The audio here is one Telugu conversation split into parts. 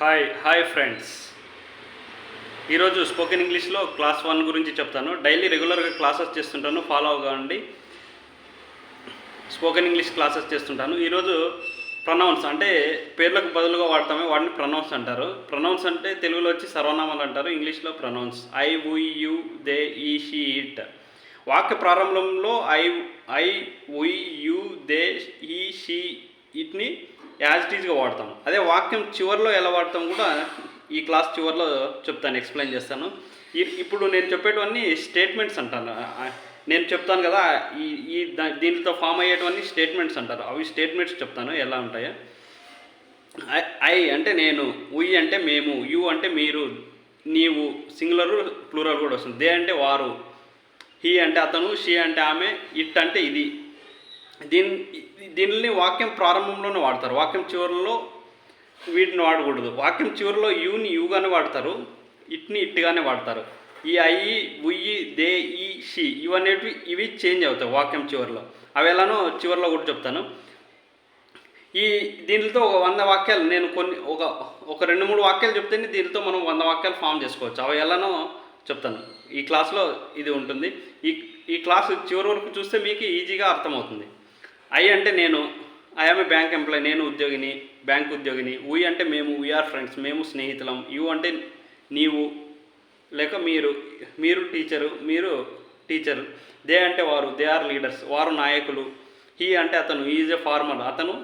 Hi friends. ఈరోజు స్పోకెన్ ఇంగ్లీష్లో క్లాస్ 1 గురించి చెప్తాను. డైలీ రెగ్యులర్గా క్లాసెస్ చేస్తుంటాను, ఫాలో అవ్వండి. స్పోకెన్ ఇంగ్లీష్ క్లాసెస్ చేస్తుంటాను. ఈరోజు ప్రొనౌన్స్ అంటే పేర్లకు బదులుగా వాడతామే, వాటిని ప్రొనౌన్స్ అంటారు. ప్రొనౌన్స్ అంటే తెలుగులో వచ్చి సర్వనామాలు అంటారు, ఇంగ్లీష్లో pronouns. I, we, you, they, he, she, it. వాక్య ప్రారంభంలో I, we, you, they, he, she, ఇట్ని యాజ్ ఇట్ ఈజ్గా వాడతాం. అదే వాక్యం చివరిలో ఎలా వాడతాం కూడా ఈ క్లాస్ చివరిలో చెప్తాను, ఎక్స్ప్లెయిన్ చేస్తాను. ఇప్పుడు నేను చెప్పేటివన్నీ స్టేట్మెంట్స్ అంటాను. నేను చెప్తాను కదా, దీంతో ఫామ్ అయ్యేటివన్నీ స్టేట్మెంట్స్ అంటారు. అవి స్టేట్మెంట్స్ చెప్తాను ఎలా ఉంటాయో. ఐ అంటే నేను, వి అంటే మేము, యు అంటే మీరు, నీవు సింగులర్ ప్లూరల్ కూడా వస్తుంది. దే అంటే వారు, హీ అంటే అతను, షీ అంటే ఆమె, ఇట్ అంటే ఇది. దీనిని వాక్యం ప్రారంభంలోనే వాడతారు, వాక్యం చివరిలో వీటిని వాడకూడదు. వాక్యం చివరిలో యూని యూగానే వాడతారు, ఇట్ని ఇట్గానే వాడతారు. ఈ ఐ, ఉయ్యి, దే, ఈ, షీ ఇవి చేంజ్ అవుతాయి వాక్యం చివరిలో. అవి ఎలానో చివరిలో కూడా చెప్తాను. దీనితో ఒక 100 వాక్యాలు నేను ఒక 2-3 వాక్యాలు చెప్తేనే దీనితో మనం 100 వాక్యాలు ఫామ్ చేసుకోవచ్చు. అవి ఎలానో చెప్తాను. ఈ క్లాస్లో ఇది ఉంటుంది. ఈ క్లాస్ చివరి వరకు చూస్తే మీకు ఈజీగా అర్థమవుతుంది. ఐ అంటే నేను, I am a bank employee, నేను ఉద్యోగిని, బ్యాంక్ ఉద్యోగిని. వి అంటే మేము, వీఆర్ ఫ్రెండ్స్, మేము స్నేహితులం. యు అంటే నీవు లేక మీరు టీచరు, మీరు టీచరు. దే అంటే వారు, దే ఆర్ లీడర్స్, వారు నాయకులు. హీ అంటే అతను, ఈజ్ ఏ ఫార్మర్, అతను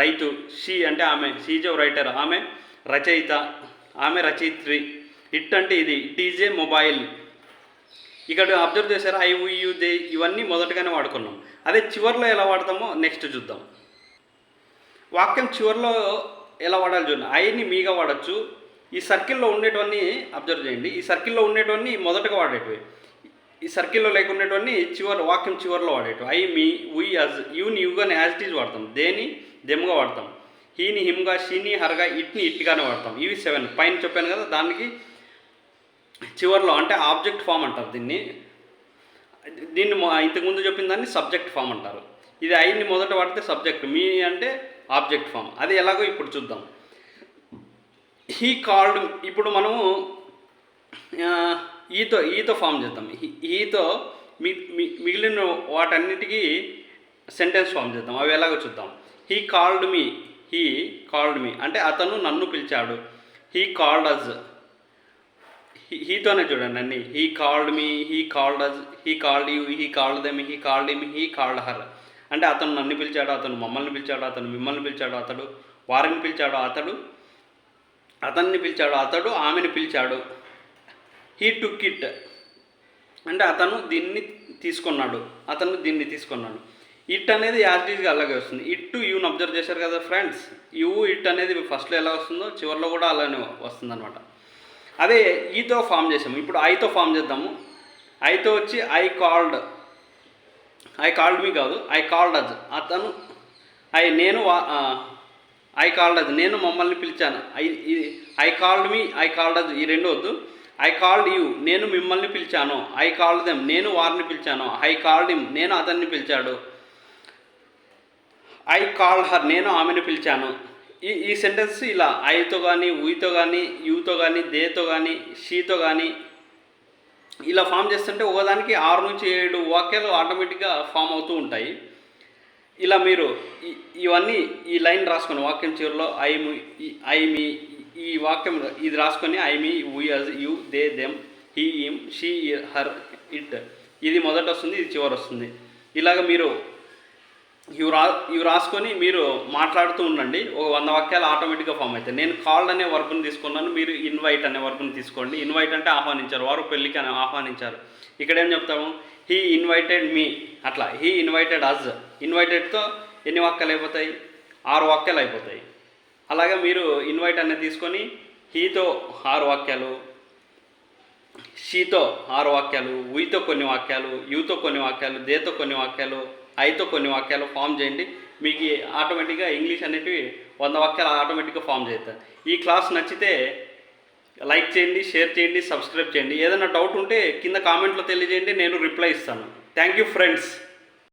రైతు. షీ అంటే ఆమె, షీజ్ ఏ రైటర్, ఆమె రచయిత, ఆమె రచయిత్రి. ఇట్ అంటే ఇది, ఇట్ ఈజ్ ఏ మొబైల్. ఇక్కడ అబ్జర్వ్ చేశారా, ఐ, వి, యు, దే ఇవన్నీ మొదటగానే వాడుకున్నాం. అదే చివరిలో ఎలా వాడతామో నెక్స్ట్ చూద్దాం. వాక్యం చివరిలో ఎలా వాడాలి చూడండి. ఐని మీగా వాడచ్చు. ఈ సర్కిల్లో ఉండేటివన్నీ అబ్జర్వ్ చేయండి. ఈ సర్కిల్లో ఉండేటివన్నీ మొదటగా వాడేటివి, ఈ సర్కిల్లో లేకుండేటివన్నీ వాక్యం చివరిలో వాడేటివి. I, me, we, us. యూని యుగాని యాజ్ ఇట్ ఈజ్ వాడతాం. దేని దెమ్గా వాడతాం. హీని హిమ్గా, షీని హర్గా, ఇట్ని ఇట్గానే వాడతాం. ఇవి 7 పైన చెప్పాను కదా. దానికి చివరిలో అంటే ఆబ్జెక్ట్ ఫామ్ అంటారు దీన్ని ఇంతకుముందు చెప్పిన దాన్ని సబ్జెక్ట్ ఫామ్ అంటారు. ఇది ఐని మొదట వాడితే సబ్జెక్ట్, మీ అంటే ఆబ్జెక్ట్ ఫామ్. అది ఎలాగో ఇప్పుడు చూద్దాం. హీ కాల్డ్, ఇప్పుడు మనము ఈతో ఫామ్ చేద్దాం. ఈతో మిగిలిన వాటన్నిటికీ సెంటెన్స్ ఫామ్ చేద్దాం. అవి ఎలాగో చూద్దాం. హీ కాల్డ్ మీ అంటే అతను నన్ను పిలిచాడు. హీ కాల్డ్ అజ్, హీతోనే చూడండి అన్ని. He called me, he called us, he called you, he called them, he called him, he called her. అంటే అతను నన్ను పిలిచాడు, అతను మమ్మల్ని పిలిచాడు, అతను మిమ్మల్ని పిలిచాడు, అతడు వారిని పిలిచాడు, అతన్ని పిలిచాడు, అతడు ఆమెను పిలిచాడు. హీ టుక్ ఇట్ అంటే అతను దీన్ని తీసుకున్నాడు, అతను దీన్ని తీసుకున్నాడు. ఇట్ అనేది యాజ్ ఈజ్గా అలాగే వస్తుంది. ఇట్ యూని అబ్జర్వ్ చేశారు కదా ఫ్రెండ్స్. యూ ఇట్ అనేది ఫస్ట్లో ఎలా వస్తుందో చివరిలో కూడా అలానే వస్తుంది అనమాట. అదే ఈతో ఫామ్ చేసాము. ఇప్పుడు ఐతో ఫామ్ చేద్దాము. ఐతో వచ్చి ఐ కాల్డ్ మీ కాదు, ఐ కాల్డ్ అజ్, అతను ఐ కాల్డ్ అజ్, నేను మమ్మల్ని పిలిచాను. I called me, I called us, ఈ రెండు వద్దు. ఐ కాల్డ్ యూ, నేను మిమ్మల్ని పిలిచాను. ఐ కాల్డ్ దెమ్, నేను వారిని పిలిచాను. ఐ కాల్డ్ హిమ్, నేను అతన్ని పిలిచాడు. ఐ కాల్డ్ హర్, నేను ఆమెను పిలిచాను. ఈ సెంటెన్స్ ఇలా ఐతో కానీ, ఊతో కానీ, యూతో కానీ, దేతో కానీ, షీతో కానీ ఇలా ఫామ్ చేస్తుంటే ఒకదానికి 6 నుంచి 7 వాక్యాలు ఆటోమేటిక్గా ఫామ్ అవుతూ ఉంటాయి. ఇలా మీరు ఇవన్నీ ఈ లైన్ రాసుకొని వాక్యం చివరిలో ఐ మీ ఈ వాక్యం ఇది రాసుకొని I me, we, us, you, they, them, he, him, she, her, it ఇది మొదట వస్తుంది, ఇది చివరి వస్తుంది. ఇలాగ మీరు ఇవి రాసుకొని మీరు మాట్లాడుతూ ఉండండి. ఒక 100 వాక్యాలు ఆటోమేటిక్గా ఫామ్ అవుతాయి. నేను కాల్డ్ అనే వర్బ్ని తీసుకున్నాను, మీరు ఇన్వైట్ అనే వర్బ్ని తీసుకోండి. ఇన్వైట్ అంటే ఆహ్వానించారు, వారు పెళ్ళికి ఆహ్వానించారు. ఇక్కడ ఏం చెప్తాము, హీ ఇన్వైటెడ్ మీ, అట్లా హీ ఇన్వైటెడ్ అజ్. ఇన్వైటెడ్తో ఎన్ని వాక్యాలు అయిపోతాయి? 6 వాక్యాలు అయిపోతాయి. అలాగే మీరు ఇన్వైట్ అనేది తీసుకొని హీతో 6 వాక్యాలు, షీతో 6 వాక్యాలు, వీతో కొన్ని వాక్యాలు, యూతో కొన్ని వాక్యాలు, దేతో కొన్ని వాక్యాలు, ఐతో కొన్ని వాక్యాలు ఫామ్ చేయండి. మీకు ఆటోమేటిక్గా ఇంగ్లీష్ అనేటివి 100 వాక్యాలు ఆటోమేటిక్గా ఫామ్ చేస్తారు. ఈ క్లాస్ నచ్చితే లైక్ చేయండి, షేర్ చేయండి, సబ్స్క్రైబ్ చేయండి. ఏదైనా డౌట్ ఉంటే కింద కామెంట్లో తెలియజేయండి, నేను రిప్లై ఇస్తాను. Thank you friends.